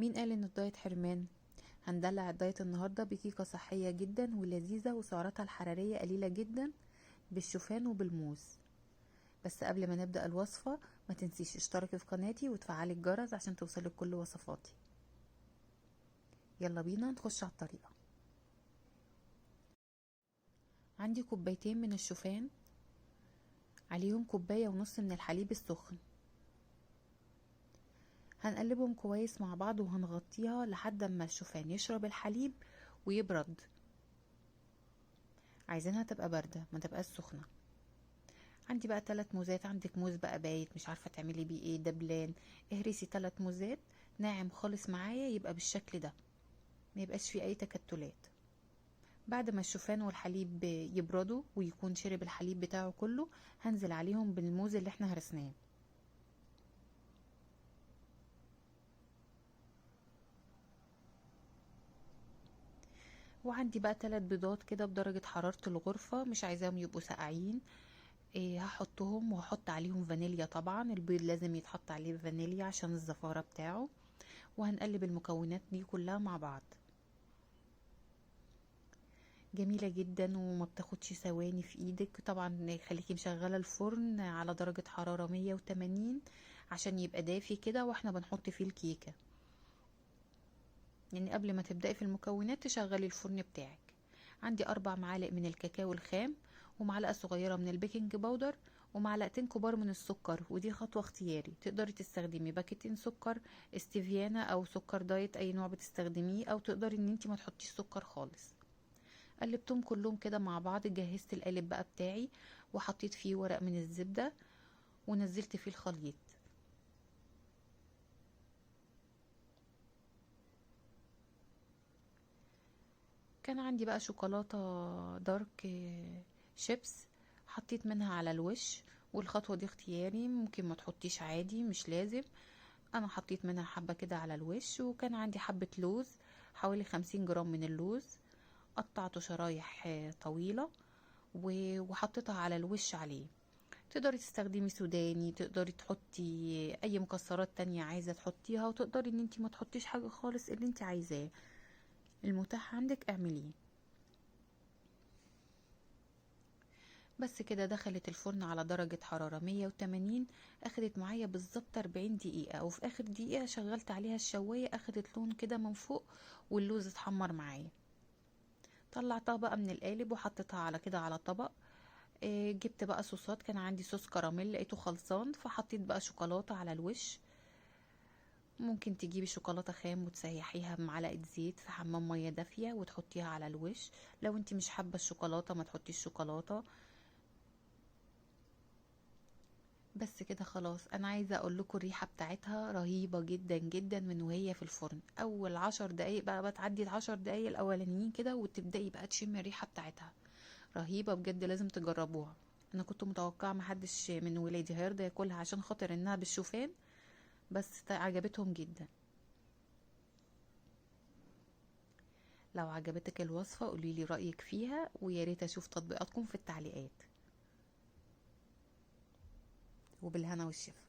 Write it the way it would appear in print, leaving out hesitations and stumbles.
مين قال ان الدايت حرمان؟ هندلع الدايت النهارده بكيكه صحيه جدا ولذيذه وسعراتها الحراريه قليله جدا بالشوفان وبالموز. بس قبل ما نبدا الوصفه ما تنسيش اشتركي في قناتي وتفعلي الجرس عشان توصلك كل وصفاتي. يلا بينا نخش على الطريقه. عندي كوبايتين من الشوفان، عليهم كوبايه ونص من الحليب السخن. هنقلبهم كويس مع بعض وهنغطيها لحد ما الشوفان يشرب الحليب ويبرد. عايزينها تبقى باردة ما تبقاش سخنة. عندي بقى 3 موزات، عندك موز بقى بايت مش عارفة تعملي بيه ايه، دبلان. اهرسي 3 موزات ناعم خالص معايا يبقى بالشكل ده، ما يبقاش فيه اي تكتلات. بعد ما الشوفان والحليب يبردوا ويكون شرب الحليب بتاعه كله، هنزل عليهم بالموز اللي احنا هرسناه. وعندي بقى 3 بيضات كده بدرجة حرارة الغرفة، مش عايزاهم يبقوا ساقعين. هحطهم وهحط عليهم فانيليا. طبعا البيض لازم يتحط عليه فانيليا عشان الزفارة بتاعه. وهنقلب المكونات دي كلها مع بعض. جميلة جدا وما بتاخدش ثواني في ايدك. طبعا خليكي مشغلة الفرن على درجة حرارة 180 عشان يبقى دافي كده واحنا بنحط فيه الكيكة. يعني قبل ما تبدأي في المكونات تشغلي الفرن بتاعك. عندي 4 معالق من الكاكاو الخام، ومعلقة صغيرة من البيكنج باودر، ومعلقتين كبار من السكر. ودي خطوة اختياري، تقدري تستخدمي باكيتين سكر استيفيانا او سكر دايت اي نوع بتستخدميه، او تقدري ان انتي ما تحطيش سكر خالص. قلبتهم كلهم كده مع بعض. جهزت القالب بقى بتاعي وحطيت فيه ورق من الزبدة ونزلت فيه الخليط. كان عندي بقى شوكولاتة دارك شيبس، حطيت منها على الوش. والخطوة دي اختياري، ممكن ما تحطيش عادي مش لازم. انا حطيت منها حبة كده على الوش. وكان عندي حبة لوز، حوالي 50 جرام من اللوز، قطعته شرايح طويلة وحطيتها على الوش عليه. تقدري تستخدمي سوداني، تقدري تحطي اي مكسرات تانية عايزة تحطيها، وتقدري ان انتي ما تحطيش حاجة خالص، اللي انتي عايزاه المتاح عندك اعمليه. بس كده دخلت الفرن على درجة حرارة 180. اخدت معايا بالظبط 40 دقيقة، وفي اخر دقيقة شغلت عليها الشواية اخدت لون كده من فوق واللوز اتحمر معايا. طلعتها بقى من القالب وحطيتها على كده على طبق. جبت بقى صوصات، كان عندي صوص كراميل لقيته خلصان فحطيت بقى شوكولاتة على الوش. ممكن تجيبي شوكولاتة خام وتسيحيها بمعلقة زيت في حمام مية دافية وتحطيها على الوش. لو انتي مش حابة الشوكولاتة ما تحطيش شوكولاتة. بس كده خلاص. انا عايزه اقول لكم الريحه بتاعتها رهيبه جدا جدا من وهي في الفرن. اول 10 دقايق بقى بتعدي ال10 دقايق الاولانيين كده وتبداي بقى تشمي الريحه بتاعتها. رهيبه بجد، لازم تجربوها. انا كنت متوقعه محدش من ولادي هيرضى ياكلها عشان خاطر انها بالشوفان، بس عجبتهم جدا. لو عجبتك الوصفه قوليلي رايك فيها، ويا ريت اشوف تطبيقاتكم في التعليقات. وبالهنا والشفا.